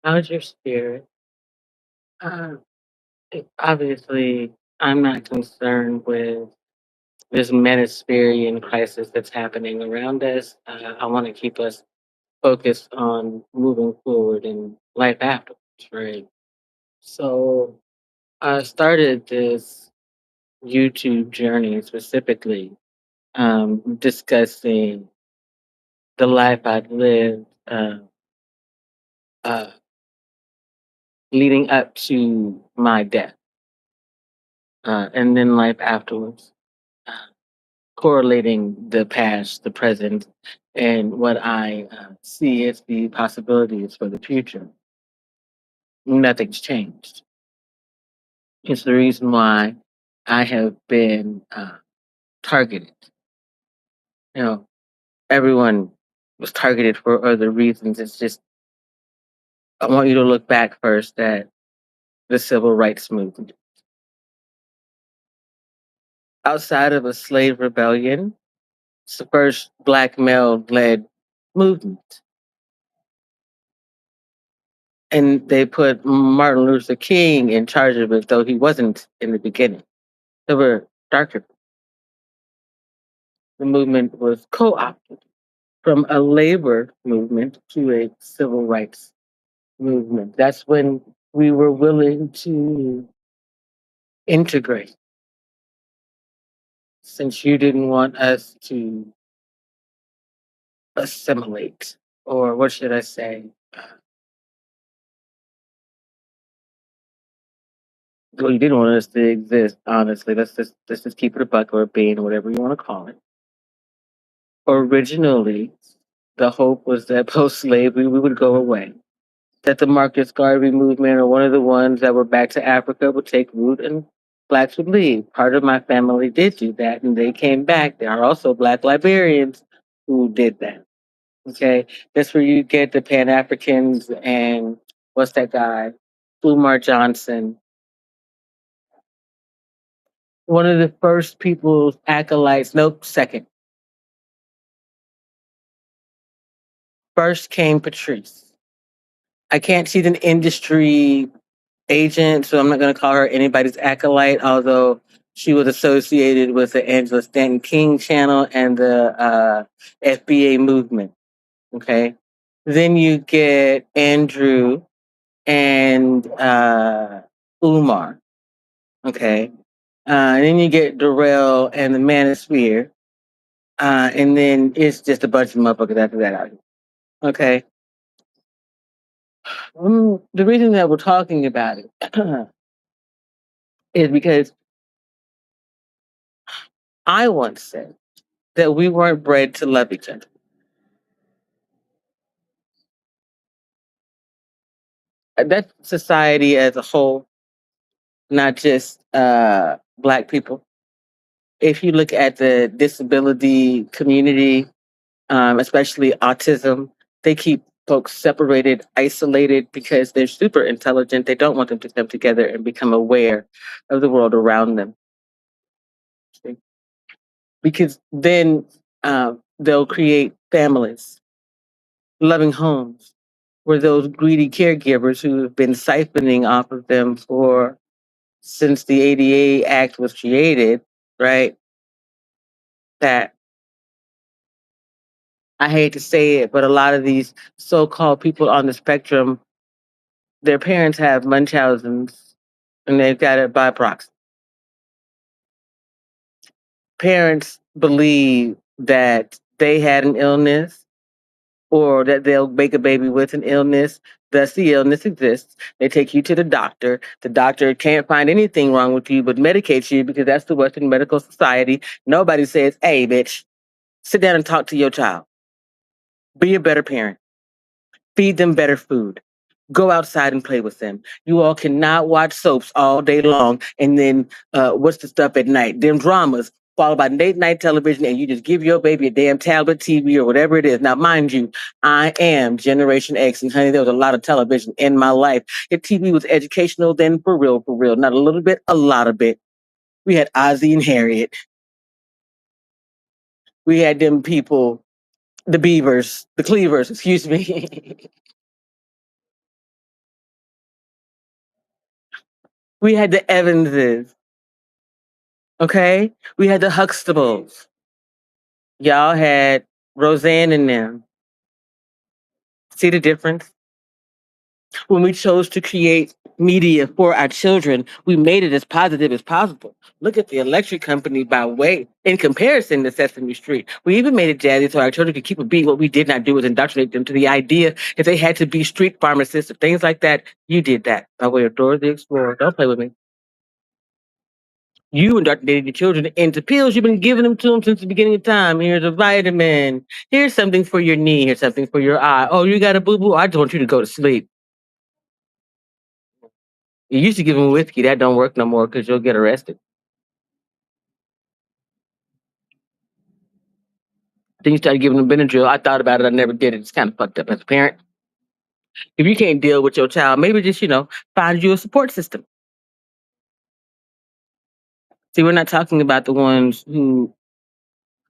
How's your spirit? Uh, Obviously, I'm not concerned with this metaspherian crisis that's happening around us. I want to keep us focused on moving forward in life afterwards, right? So I started this YouTube journey specifically discussing the life I've lived uh, leading up to my death and then life afterwards. Uh, Correlating the past, the present, and what I see as the possibilities for the future. Nothing's changed. It's the reason why I have been targeted. You know, everyone was targeted for other reasons. It's just, I want you to look back first at the civil rights movement. Outside of a slave rebellion, it's the first black male led movement. And they put Martin Luther King in charge of it, though he wasn't in the beginning. There were darker. The movement was co-opted from a labor movement to a civil rights movement. That's when we were willing to integrate, since you didn't want us to assimilate, or what should I say? Well, you didn't want us to exist. Honestly, let's just keep it a buck or a bean or whatever you want to call it. Originally, the hope was that post-slavery we would go away, that the Marcus Garvey movement or one of the ones that were back to Africa would take root and blacks would leave. Part of my family did do that, and they came back. There are also black librarians who did that. Okay, that's where you get the Pan Africans and what's that guy, Umar Johnson. One of the first people's acolytes. Nope, second. First came Patrice. I can't. She's an industry agent, so I'm not going to call her anybody's acolyte, although she was associated with the Angela Stanton King channel and the FBA movement. Okay. Then you get Andrew and Umar. Okay. And then you get Darrell and the Manosphere. And then it's just a bunch of motherfuckers after that out here. Okay. The reason that we're talking about it is because I once said that we weren't bred to love each other. That's society as a whole, not just Black people. If you look at the disability community, especially autism, they keep folks separated, isolated because they're super intelligent. They don't want them to come together and become aware of the world around them. Because then they'll create families, loving homes, where those greedy caregivers who have been siphoning off of them for since the ADA Act was created, right? That I hate to say it, but a lot of these so-called people on the spectrum, their parents have Munchausen's and they've got it by proxy. Parents believe that they had an illness or that they'll make a baby with an illness. Thus, the illness exists. They take you to the doctor. The doctor can't find anything wrong with you, but medicates you because that's the Western medical society. Nobody says, hey, bitch, sit down and talk to your child. Be a better parent. Feed them better food. Go outside and play with them. You all cannot watch soaps all day long and then what's the stuff at night? Them dramas followed by late night television, and you just give your baby a damn tablet TV or whatever it is. Now, mind you, I am Generation X, and honey, there was a lot of television in my life. If TV was educational, then for real, not a little bit, a lot of it. We had Ozzie and Harriet. We had them people, the Beavers, the Cleavers, excuse me. We had the Evanses, okay? We had the Huxtables. Y'all had Roseanne and them. See the difference? When we chose to create media for our children, we made it as positive as possible. Look at the electric company by way in comparison to Sesame Street. We even made it jazzy so our children could keep a beat. What we did not do was indoctrinate them to the idea if they had to be street pharmacists or things like that. You did that by way of Dora the Explorer. Don't play with me. You indoctrinated your children into pills. You've been giving them to them since the beginning of time. Here's a vitamin. Here's something for your knee. Here's something for your eye. Oh, you got a boo boo. I just want you to go to sleep. You used to give them whiskey. That don't work no more because you'll get arrested. Then you started giving them Benadryl. I thought about it. I never did it. It's kind of fucked up as a parent. If you can't deal with your child, maybe just, find you a support system. See, we're not talking about the ones who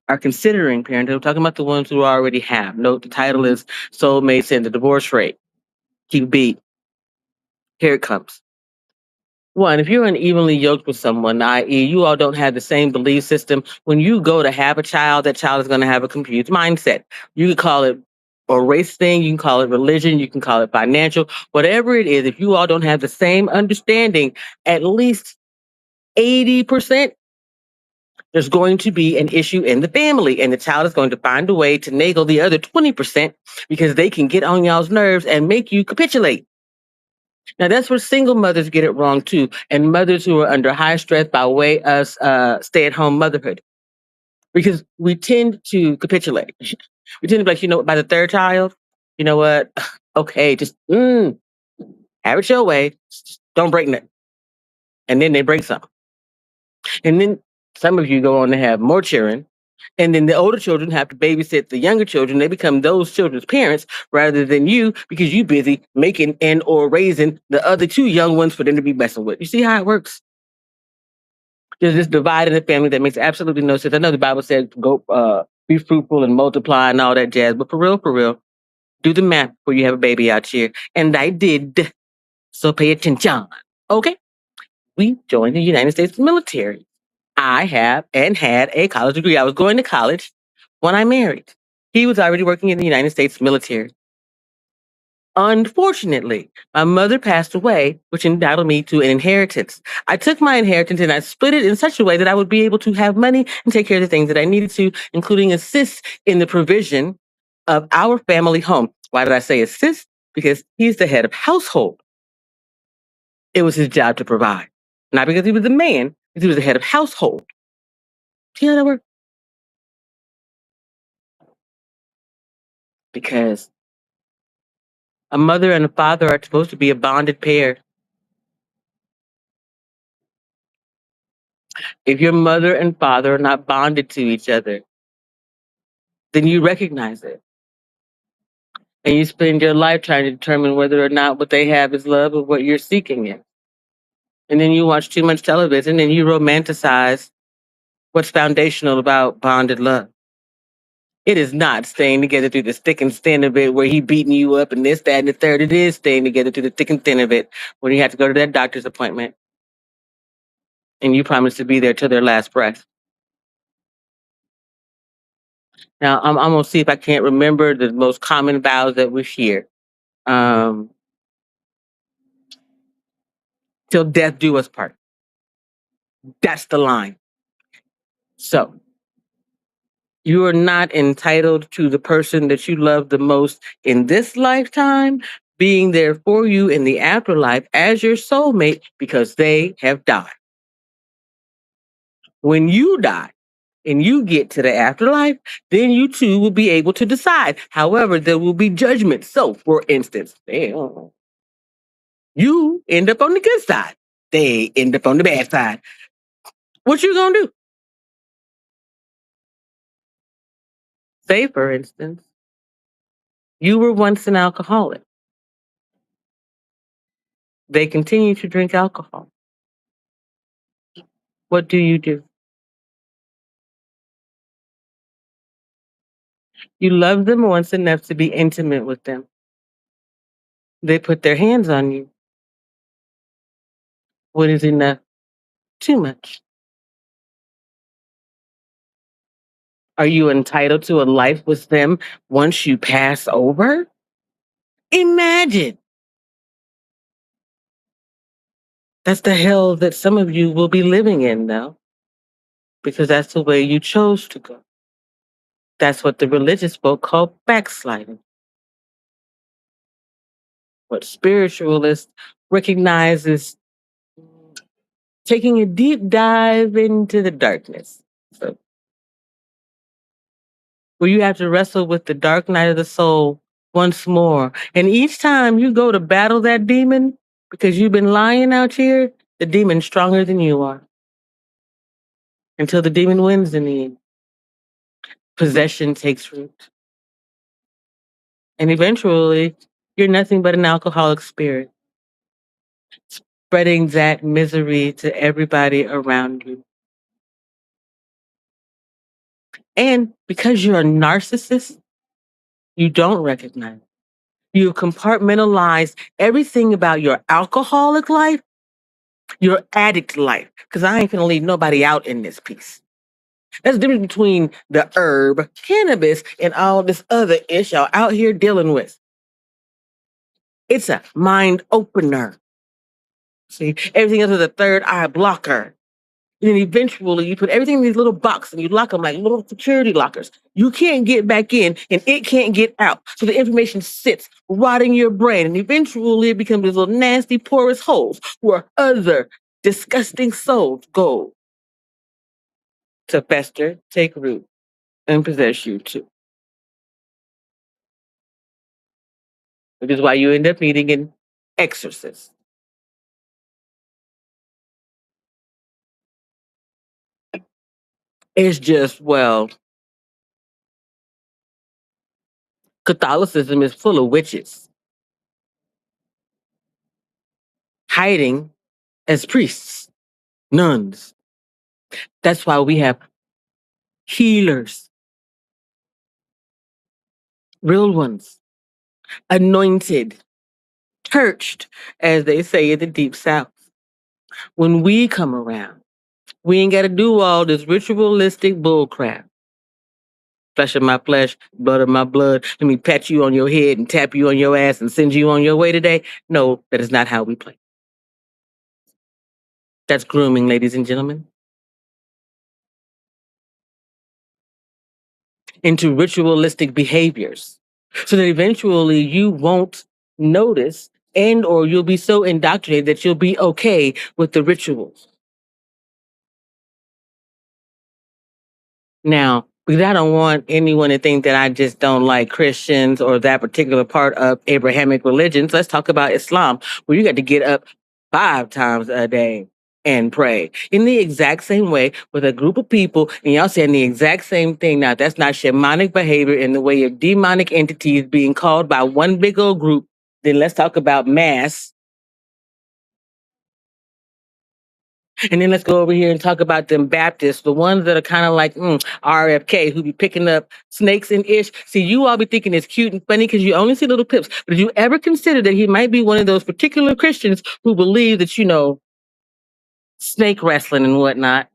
are considering parenthood. We're talking about the ones who already have. Note the title is SoulMates and the Divorce Rate. Keep beat. Here it comes. One, if you're unevenly yoked with someone, i.e., you all don't have the same belief system, when you go to have a child, that child is going to have a confused mindset. You can call it a race thing, you can call it religion, you can call it financial, whatever it is. If you all don't have the same understanding, at least 80%, there's going to be an issue in the family, and the child is going to find a way to naggle the other 20% because they can get on y'all's nerves and make you capitulate. Now that's where single mothers get it wrong too, and mothers who are under high stress by way of stay-at-home motherhood, because we tend to capitulate. We tend to be like, by the third child, you know what? Okay, just have it your way. Just don't break nothing, and then they break something, and then some of you go on to have more children. And then the older children have to babysit the younger children. They become those children's parents rather than you because you busy making and or raising the other two young ones for them to be messing with. You see how it works? There's this divide in the family that makes absolutely no sense. I know the Bible said go be fruitful and multiply and all that jazz, but for real, do the math before you have a baby out here. And I did. So pay attention. Okay. We joined the United States military. I have and had a college degree. I was going to college when I married. He was already working in the United States military. Unfortunately, my mother passed away, which entitled me to an inheritance. I took my inheritance and I split it in such a way that I would be able to have money and take care of the things that I needed to, including assist in the provision of our family home. Why did I say assist? Because he's the head of household. It was his job to provide. Not because he was the man, because he was the head of household. See how that works? Because a mother and a father are supposed to be a bonded pair. If your mother and father are not bonded to each other, then you recognize it. And you spend your life trying to determine whether or not what they have is love or what you're seeking it. And then you watch too much television and you romanticize what's foundational about bonded love. It is not staying together through the thick and thin of it where he beating you up and this, that, and the third. It is staying together through the thick and thin of it when you have to go to that doctor's appointment and you promise to be there till their last breath. Now, I'm going to see if I can't remember the most common vows that we hear. Um, Till death do us part. That's the line. So you are not entitled to the person that you love the most in this lifetime being there for you in the afterlife as your soulmate because they have died. When you die and you get to the afterlife, then you too will be able to decide. However, there will be judgment. So, for instance, you end up on the good side. They end up on the bad side. What you gonna do? Say, for instance, you were once an alcoholic. They continue to drink alcohol. What do? You love them once enough to be intimate with them. They put their hands on you. What is enough? Too much. Are you entitled to a life with them once you pass over? Imagine. That's the hell that some of you will be living in now because that's the way you chose to go. That's what the religious folk call backsliding. What spiritualists recognize is taking a deep dive into the darkness. So, where you have to wrestle with the dark night of the soul once more. And each time you go to battle that demon, because you've been lying out here, the demon's stronger than you are. Until the demon wins in the end. Possession takes root. And eventually, you're nothing but an alcoholic spirit, spreading that misery to everybody around you. And because you're a narcissist, you don't recognize it. You compartmentalize everything about your alcoholic life, your addict life, because I ain't gonna leave nobody out in this piece. That's the difference between the herb, cannabis, and all this other ish y'all out here dealing with. It's a mind opener. See, everything else is a third eye blocker. And then eventually you put everything in these little boxes and you lock them like little security lockers. You can't get back in and it can't get out. So the information sits rotting your brain. And eventually it becomes these little nasty porous holes where other disgusting souls go to fester, take root, and possess you too. Which is why you end up needing an exorcist. It's just, well, Catholicism is full of witches hiding as priests, nuns. That's why we have healers, real ones, anointed, churched, as they say in the deep south. When we come around, we ain't got to do all this ritualistic bullcrap. Flesh of my flesh, blood of my blood. Let me pat you on your head and tap you on your ass and send you on your way today. No, that is not how we play. That's grooming, ladies and gentlemen, into ritualistic behaviors. So that eventually you won't notice and or you'll be so indoctrinated that you'll be okay with the rituals. Now, because I don't want anyone to think that I just don't like Christians or that particular part of Abrahamic religions, let's talk about Islam, where you got to get up 5 times a day and pray in the exact same way with a group of people, and y'all saying the exact same thing. Now, that's not shamanic behavior in the way of demonic entities being called by one big old group. Then let's talk about mass. And then let's go over here and talk about them Baptists, the ones that are kind of like RFK, who be picking up snakes and ish. See, you all be thinking it's cute and funny because you only see little pips. But did you ever consider that he might be one of those particular Christians who believe that, snake wrestling and whatnot?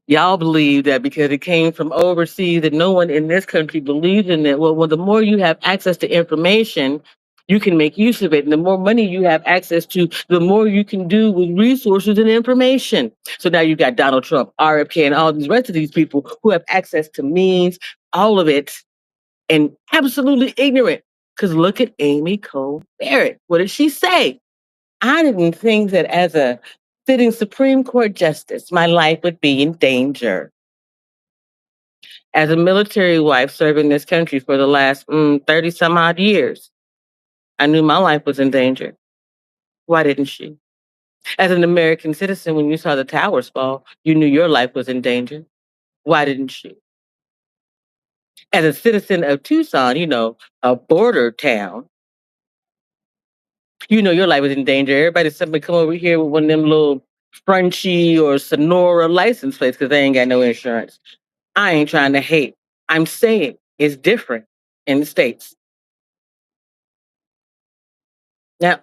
Y'all believe that because it came from overseas that no one in this country believes in it. Well, the more you have access to information, you can make use of it. And the more money you have access to, the more you can do with resources and information. So now you got Donald Trump, RFK, and all these rest of these people who have access to means, all of it, and absolutely ignorant. Because look at Amy Cole Barrett. What did she say? I didn't think that as a sitting Supreme Court justice, my life would be in danger. As a military wife serving this country for the last 30 some odd years, I knew my life was in danger. Why didn't she? As an American citizen, when you saw the towers fall, you knew your life was in danger. Why didn't she? As a citizen of Tucson, a border town, you know your life was in danger. Everybody suddenly come over here with one of them little Frenchy or Sonora license plates because they ain't got no insurance. I ain't trying to hate. I'm saying it's different in the States. Now,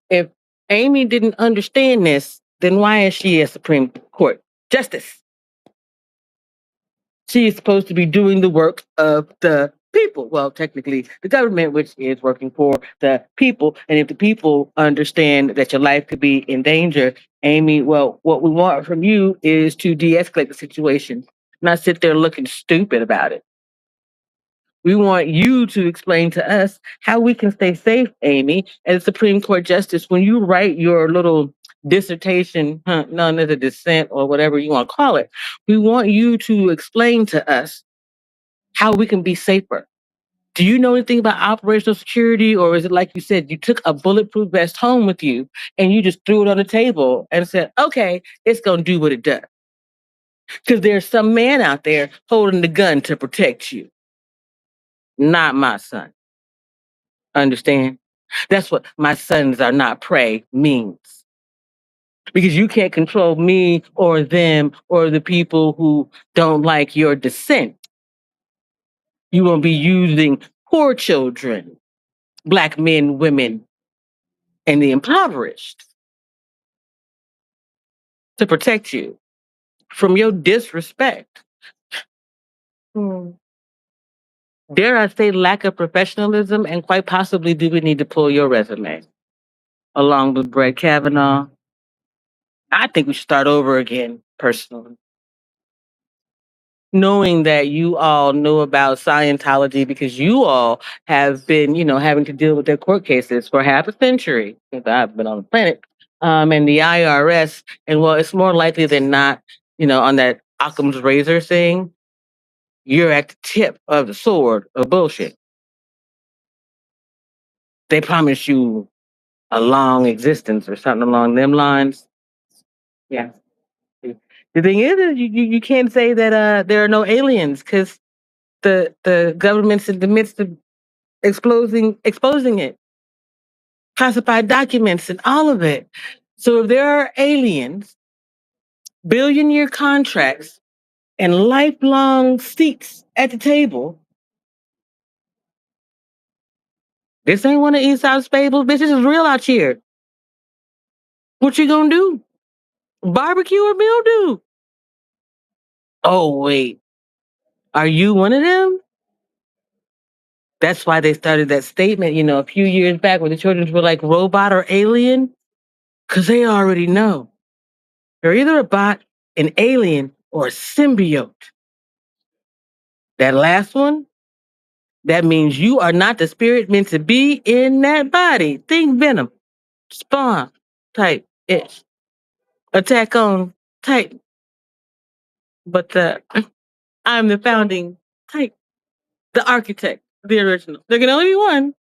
if Amy didn't understand this, then why is she a Supreme Court justice? She is supposed to be doing the work of the people. Well, technically, the government, which is working for the people. And if the people understand that your life could be in danger, Amy, well, what we want from you is to de escalate the situation, not sit there looking stupid about it. We want you to explain to us how we can stay safe, Amy, as Supreme Court Justice. When you write your little dissertation, none of the dissent or whatever you want to call it, we want you to explain to us how we can be safer. Do you know anything about operational security, or is it like you said, you took a bulletproof vest home with you and you just threw it on the table and said, okay, it's going to do what it does? Because there's some man out there holding the gun to protect you, not my son. Understand? That's what my sons are not prey means. Because you can't control me or them or the people who don't like your dissent. You won't be using poor children, Black men, women, and the impoverished to protect you from your disrespect. Hmm. Dare I say, lack of professionalism, and quite possibly, do we need to pull your resume along with Brett Kavanaugh? I think we should start over again, personally. Knowing that you all know about Scientology because you all have been, having to deal with their court cases for half a century since I've been on the planet, and the IRS, and well, it's more likely than not, on that Occam's razor thing, you're at the tip of the sword of bullshit. They promise you a long existence or something along them lines. Yeah. The thing is you can't say that there are no aliens because the government's in the midst of exposing it, classified documents and all of it. So if there are aliens, billion-year contracts, and lifelong seats at the table, this ain't one of Aesop's fables. Bitch, this is real out here. What you gonna do? Barbecue or mildew? Oh wait, are you one of them? That's why they started that statement, a few years back when the children were like robot or alien, because they already know. They're either a bot, an alien, or a symbiote. That last one, that means you are not the spirit meant to be in that body. Think Venom, Spawn type ish, Attack on Titan. But I'm the founding type, the architect, the original. There can only be one,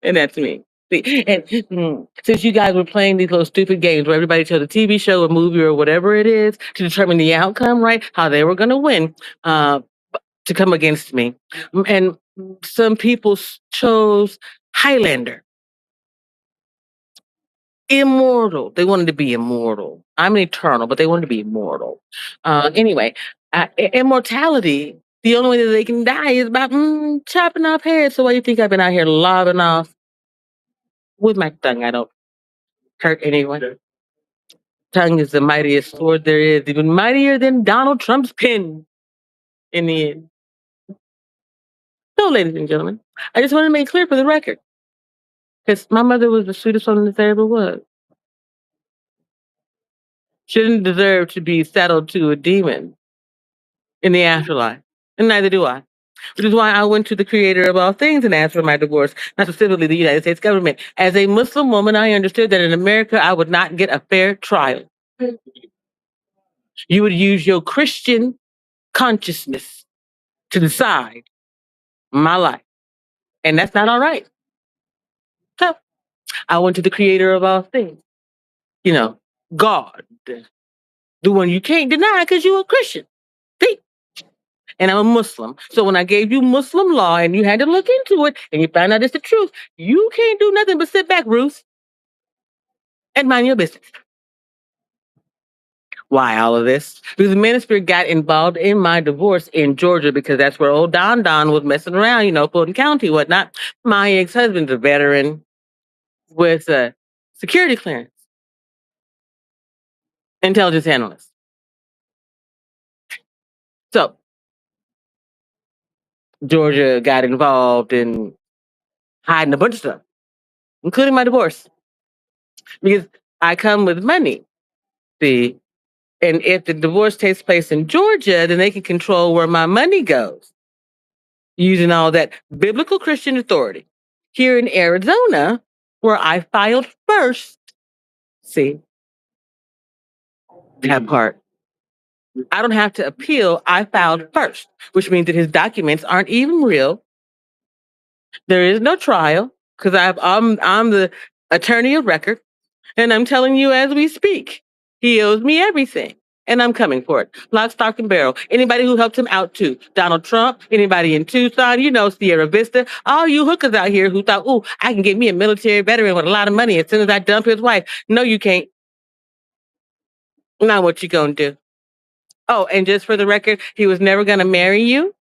and that's me. See, and since you guys were playing these little stupid games where everybody chose a TV show, a movie, or whatever it is to determine the outcome, right? How they were going to win, to come against me. And some people chose Highlander, immortal. They wanted to be immortal. I'm an eternal, but they wanted to be immortal. Anyway, immortality, the only way that they can die is by chopping off heads. So why do you think I've been out here lobbing off with my tongue? I don't hurt anyone. Tongue is the mightiest sword there is, even mightier than Donald Trump's pen in the end. So, ladies and gentlemen, I just want to make clear for the record, because my mother was the sweetest woman that there ever was. She didn't deserve to be saddled to a demon in the afterlife, and neither do I. Which is why I went to the creator of all things and asked for my divorce, not specifically the United States government. As a Muslim woman, I understood that in America, I would not get a fair trial. You would use your Christian consciousness to decide my life, and that's not all right. So I went to the creator of all things, God, the one you can't deny because you're a Christian. See? And I'm a Muslim. So when I gave you Muslim law and you had to look into it and you found out it's the truth, you can't do nothing but sit back, Ruth, and mind your business. Why all of this? Because the minister got involved in my divorce in Georgia because that's where old Don was messing around, Fulton County, whatnot. My ex-husband's a veteran. with a security clearance, intelligence analyst. So Georgia got involved in hiding a bunch of stuff, including my divorce, because I come with money. See, and if the divorce takes place in Georgia, then they can control where my money goes using all that biblical Christian authority. Here in Arizona, where I filed first, see, that part. I don't have to appeal. I filed first, which means that his documents aren't even real. There is no trial because I'm the attorney of record, and I'm telling you as we speak, he owes me everything. And I'm coming for it. Lock, stock, and barrel. Anybody who helped him out too. Donald Trump, anybody in Tucson, Sierra Vista, all you hookers out here who thought, oh, I can get me a military veteran with a lot of money as soon as I dump his wife. No, you can't. Not what you gonna do. Oh, and just for the record, he was never gonna marry you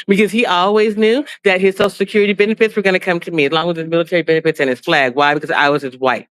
because he always knew that his Social Security benefits were gonna come to me along with his military benefits and his flag. Why? Because I was his wife.